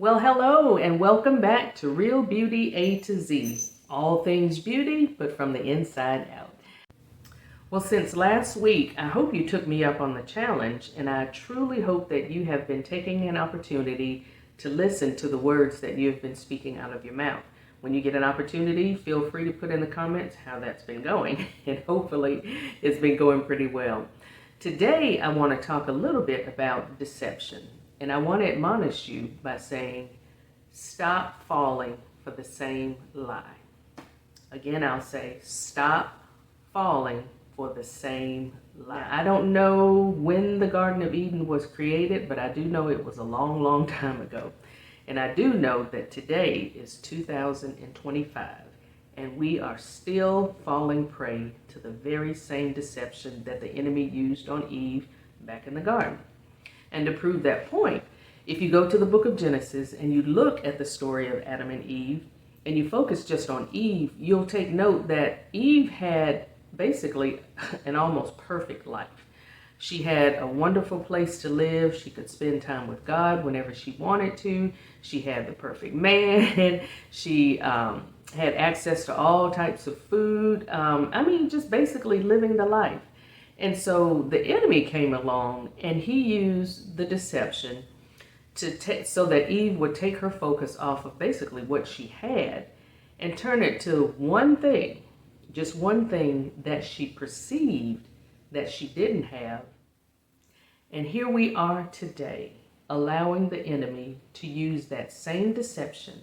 Well, hello and welcome back to Real Beauty A to Z. All things beauty, but from the inside out. Well, since last week, I hope you took me up on the challenge, and I truly hope that you have been taking an opportunity to listen to the words that you have been speaking out of your mouth. When you get an opportunity, feel free to put in the comments how that's been going, and hopefully it's been going pretty well. Today, I want to talk a little bit about deception. And I want to admonish you by saying, stop falling for the same lie. Again, I'll say, stop falling for the same lie. I don't know when the Garden of Eden was created, but I do know it was a long, long time ago. And I do know that today is 2025, and we are still falling prey to the very same deception that the enemy used on Eve back in the garden. And to prove that point, if you go to the book of Genesis and you look at the story of Adam and Eve, and you focus just on Eve, you'll take note that Eve had basically an almost perfect life. She had a wonderful place to live. She could spend time with God whenever she wanted to. She had the perfect man. She had access to all types of food. Just basically living the life. And so the enemy came along and he used the deception so that Eve would take her focus off of basically what she had and turn it to one thing, just one thing that she perceived that she didn't have. And here we are today, allowing the enemy to use that same deception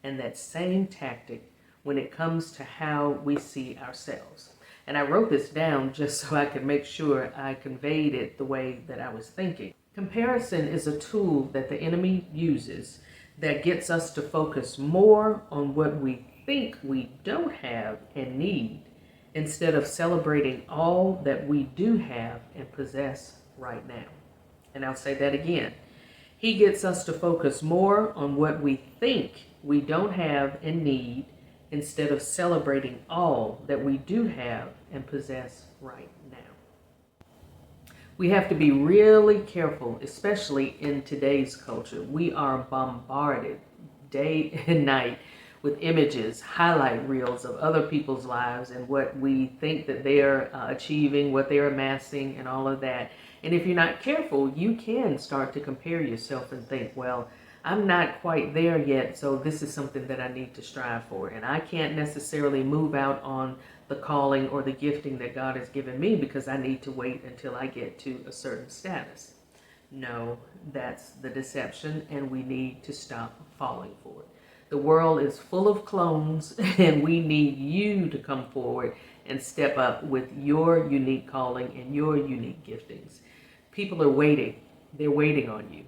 and that same tactic when it comes to how we see ourselves. And I wrote this down just so I could make sure I conveyed it the way that I was thinking. Comparison is a tool that the enemy uses that gets us to focus more on what we think we don't have and need instead of celebrating all that we do have and possess right now. And I'll say that again. He gets us to focus more on what we think we don't have and need instead of celebrating all that we do have and possess right now. We have to be really careful, especially in today's culture. We are bombarded day and night with images, highlight reels of other people's lives and what we think that they're achieving, what they're amassing, and all of that. And if you're not careful, you can start to compare yourself and think, well, I'm not quite there yet, so this is something that I need to strive for. And I can't necessarily move out on the calling or the gifting that God has given me because I need to wait until I get to a certain status. No, that's the deception, and we need to stop falling for it. The world is full of clones, and we need you to come forward and step up with your unique calling and your unique giftings. People are waiting. They're waiting on you.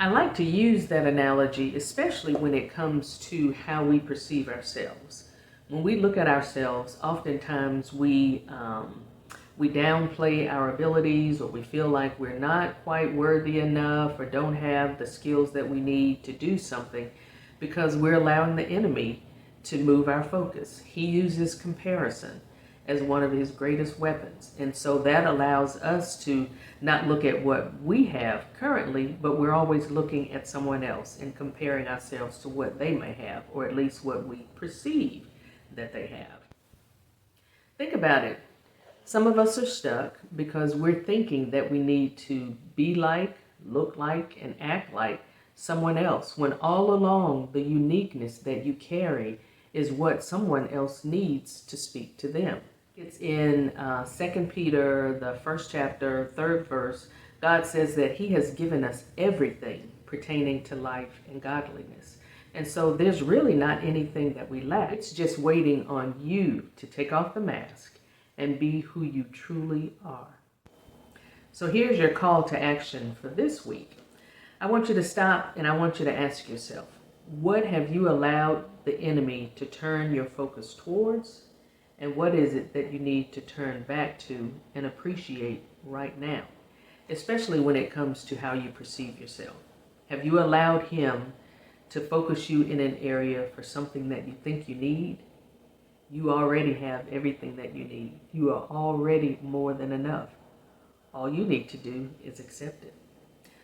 I like to use that analogy, especially when it comes to how we perceive ourselves. When we look at ourselves, oftentimes we downplay our abilities, or we feel like we're not quite worthy enough or don't have the skills that we need to do something because we're allowing the enemy to move our focus. He uses comparison as one of his greatest weapons. And so that allows us to not look at what we have currently, but we're always looking at someone else and comparing ourselves to what they may have, or at least what we perceive that they have. Think about it. Some of us are stuck because we're thinking that we need to be like, look like, and act like someone else, when all along the uniqueness that you carry is what someone else needs to speak to them. It's in 2 Peter, the 1st chapter, 3rd verse. God says that he has given us everything pertaining to life and godliness. And so there's really not anything that we lack. It's just waiting on you to take off the mask and be who you truly are. So here's your call to action for this week. I want you to stop and I want you to ask yourself, what have you allowed the enemy to turn your focus towards? And what is it that you need to turn back to and appreciate right now, especially when it comes to how you perceive yourself? Have you allowed him to focus you in an area for something that you think you need? You already have everything that you need. You are already more than enough. All you need to do is accept it.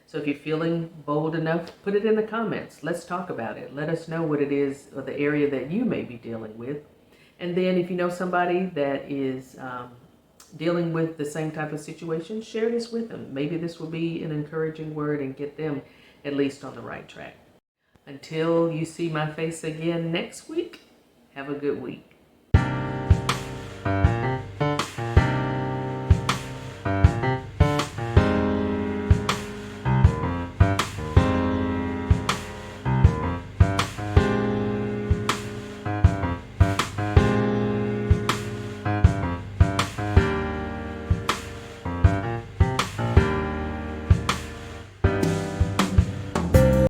So if you're feeling bold enough, put it in the comments. Let's talk about it. Let us know what it is or the area that you may be dealing with. And then if you know somebody that is dealing with the same type of situation, share this with them. Maybe this will be an encouraging word and get them at least on the right track. Until you see my face again next week, have a good week.